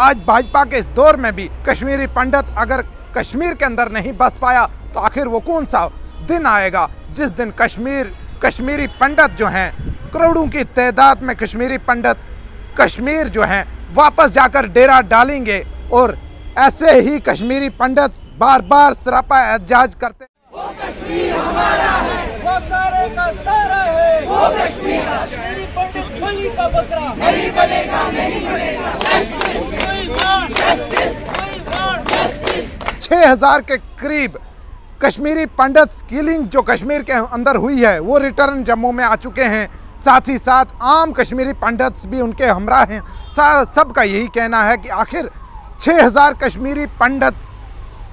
आज भाजपा के इस दौर में भी कश्मीरी पंडित अगर कश्मीर के अंदर नहीं बस पाया तो आखिर वो कौन सा दिन आएगा जिस दिन कश्मीरी पंडित जो हैं, करोड़ों की तादाद में कश्मीरी पंडित कश्मीर जो हैं वापस जाकर डेरा डालेंगे और ऐसे ही कश्मीरी पंडित बार बार सरापा एहतजाज करते। वो कश्मीर हमारा है, वो सारे का सारा है, वो कश्मीर कश्मीरी पंडित बलि का बकरा नहीं बनेगा, नहीं बनेगा। जस्टिस 6000 के करीब कश्मीरी पंडित किलिंग जो कश्मीर के अंदर हुई है वो रिटर्न जम्मू में आ चुके हैं। साथ ही साथ आम कश्मीरी पंडित भी उनके हमरा हैं। सबका यही कहना है कि आखिर 6000 कश्मीरी पंडित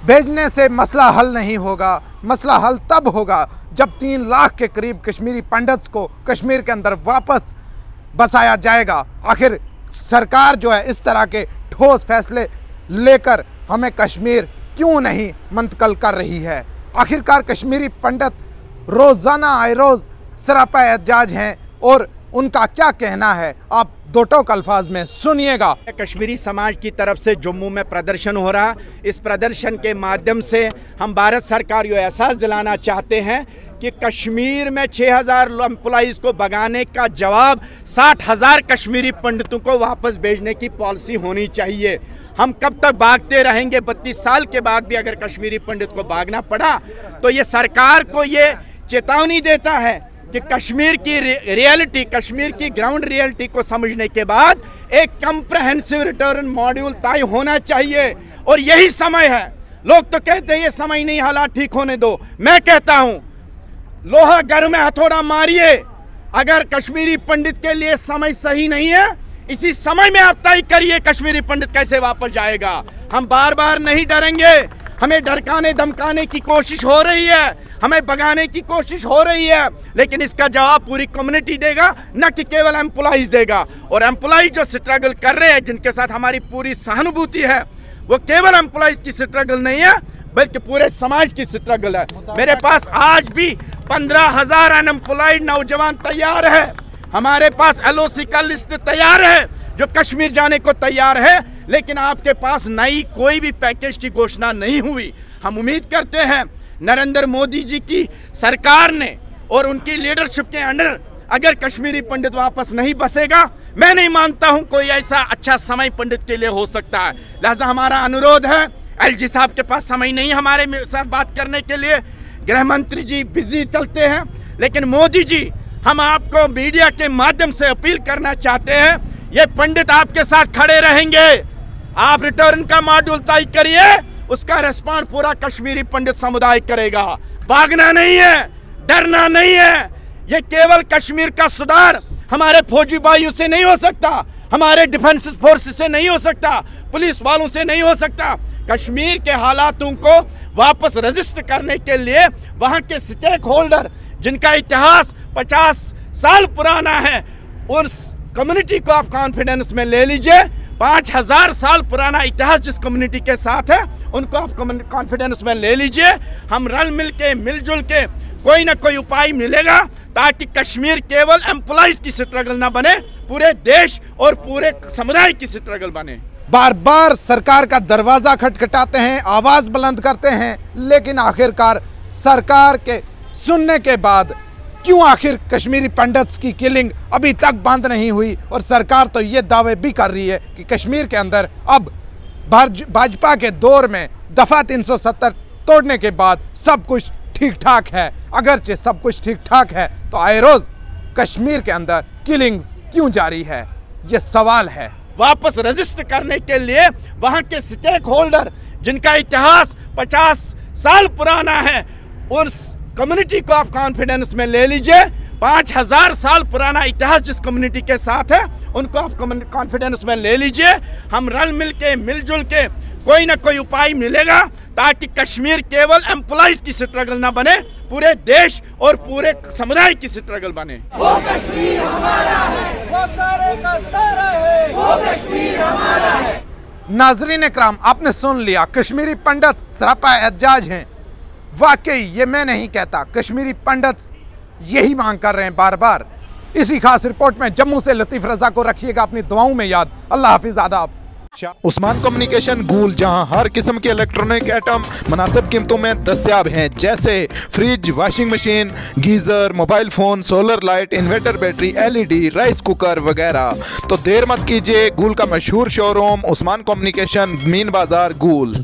भेजने से मसला हल नहीं होगा। मसला हल तब होगा जब 3 लाख के करीब कश्मीरी पंडित्स को कश्मीर के अंदर वापस बसाया जाएगा। आखिर सरकार जो है इस तरह के ठोस फैसले लेकर हमें कश्मीर क्यों नहीं मुंतकिल कर रही है। आखिरकार कश्मीरी पंडित रोज़ाना आए रोज़ सरापा एहतजाज हैं और उनका क्या कहना है आप दो टोक अल्फाज में सुनिएगा। कश्मीरी समाज की तरफ से जम्मू में प्रदर्शन हो रहा, इस प्रदर्शन के माध्यम से हम भारत सरकार ये एहसास दिलाना चाहते हैं कि कश्मीर में 6000 एम्प्लॉइज़ को भगाने का जवाब 60,000 कश्मीरी पंडितों को वापस भेजने की पॉलिसी होनी चाहिए। हम कब तक भागते रहेंगे? 32 साल के बाद भी अगर कश्मीरी पंडित को भागना पड़ा तो ये सरकार को ये चेतावनी देता है कि कश्मीर की रियलिटी, कश्मीर की ग्राउंड रियलिटी को समझने के बाद एक कंप्रहेंसिव रिटर्न मॉड्यूल तय होना चाहिए। और यही समय है। लोग तो कहते हैं ये समय नहीं, हालात ठीक होने दो। मैं कहता हूं लोहा घर में हथौड़ा मारिए। अगर कश्मीरी पंडित के लिए समय सही नहीं है, इसी समय में आप तय करिए कश्मीरी पंडित कैसे वापस जाएगा। हम बार बार नहीं डरेंगे। हमें डरकाने धमकाने की कोशिश हो रही है, हमें भगाने की कोशिश हो रही है, लेकिन इसका जवाब पूरी कम्युनिटी देगा, न कि केवल एम्प्लॉइज देगा। और एम्प्लॉइज जो स्ट्रगल कर रहे हैं, जिनके साथ हमारी पूरी सहानुभूति है, वो केवल एम्प्लॉइज की स्ट्रगल नहीं है बल्कि पूरे समाज की स्ट्रगल है। मेरे पास आज भी 15,000 अनएम्प्लॉयड नौजवान तैयार है। हमारे पास LOC का लिस्ट तैयार है जो कश्मीर जाने को तैयार है, लेकिन आपके पास नई कोई भी पैकेज की घोषणा नहीं हुई। हम उम्मीद करते हैं नरेंद्र मोदी जी की सरकार ने और उनकी लीडरशिप के अंडर अगर कश्मीरी पंडित वापस नहीं बसेगा, मैं नहीं मानता हूं कोई ऐसा अच्छा समय पंडित के लिए हो सकता है। लिहाजा हमारा अनुरोध है, LG साहब के पास समय नहीं हमारे साथ बात करने के लिए, गृह मंत्री जी बिजी चलते हैं, लेकिन मोदी जी हम आपको मीडिया के माध्यम से अपील करना चाहते हैं, ये पंडित आपके साथ खड़े रहेंगे। आप रिटर्न का मॉड्यूल तय करिए, उसका रिस्पॉन्स पूरा कश्मीरी पंडित समुदाय करेगा। भागना नहीं है, डरना नहीं है। ये केवल कश्मीर का सुधार हमारे फौजी भाइयों से नहीं हो सकता, हमारे डिफेंस फोर्स से नहीं हो सकता, पुलिस वालों से नहीं हो सकता। कश्मीर के हालातों को वापस रजिस्टर करने के लिए वहां के स्टेक होल्डर जिनका इतिहास 50 साल पुराना है, उस कम्युनिटी को आप कॉन्फिडेंस में ले लीजिए। 5000 साल पुराना इतिहास जिस कम्युनिटी के साथ है, उनको आप कॉन्फिडेंस में ले लीजिए। हम रल मिल के मिलजुल के कोई ना कोई उपाय मिलेगा ताकि कश्मीर केवल एम्प्लॉइज की स्ट्रगल ना बने, पूरे देश और पूरे समुदाय की स्ट्रगल बने। बार बार सरकार का दरवाजा खटखटाते हैं, आवाज बुलंद करते हैं, लेकिन आखिरकार सरकार के सुनने के बाद क्यों आखिर कश्मीरी पंडित्स की किलिंग अभी तक बंद नहीं हुई। और सरकार तो ये दावे भी कर रही है कि कश्मीर के अंदर अब भाजपा के दौर में दफा 370 तोड़ने के बाद सब कुछ ठीक ठाक है। अगरचे सब कुछ ठीक ठाक है तो आए रोज कश्मीर के अंदर किलिंग्स क्यों जारी है, ये सवाल है। वापस रजिस्टर करने के लिए वहां के स्टेक होल्डर जिनका इतिहास 50 साल पुराना है, उस कम्युनिटी को आप कॉन्फिडेंस में ले लीजिए। 5000 साल पुराना इतिहास जिस कम्युनिटी के साथ है, उनको आप कॉन्फिडेंस में ले लीजिए। हम रल मिल के मिलजुल के कोई ना कोई उपाय मिलेगा ताकि कश्मीर केवल एम्प्लॉइज की स्ट्रगल ना बने, पूरे देश और पूरे समुदाय की स्ट्रगल बने। वो कश्मीर हमारा है, वो सारे का सारा है, वो कश्मीर हमारा है। नाजरीन इकराम, आपने सुन लिया, कश्मीरी पंडित सरापा एहतजाज हैं। वाकई ये मैं नहीं कहता, कश्मीरी पंडित यही मांग कर रहे हैं बार बार। इसी खास रिपोर्ट में जम्मू से लतीफ़ रज़ा को रखिएगा अपनी दुआओं में याद। अल्लाह हाफिज़, आदाब। उस्मान कम्युनिकेशन गूल, जहां हर किस्म के इलेक्ट्रॉनिक आइटम मुनासिब कीमतों में दस्तयाब हैं, जैसे fridge, washing machine, geyser, mobile phone, solar light, inverter battery, LED, rice cooker वगैरह। तो देर मत कीजिए, गूल का मशहूर शोरूम उस्मान कम्युनिकेशन, मीन बाज़ार, गूल।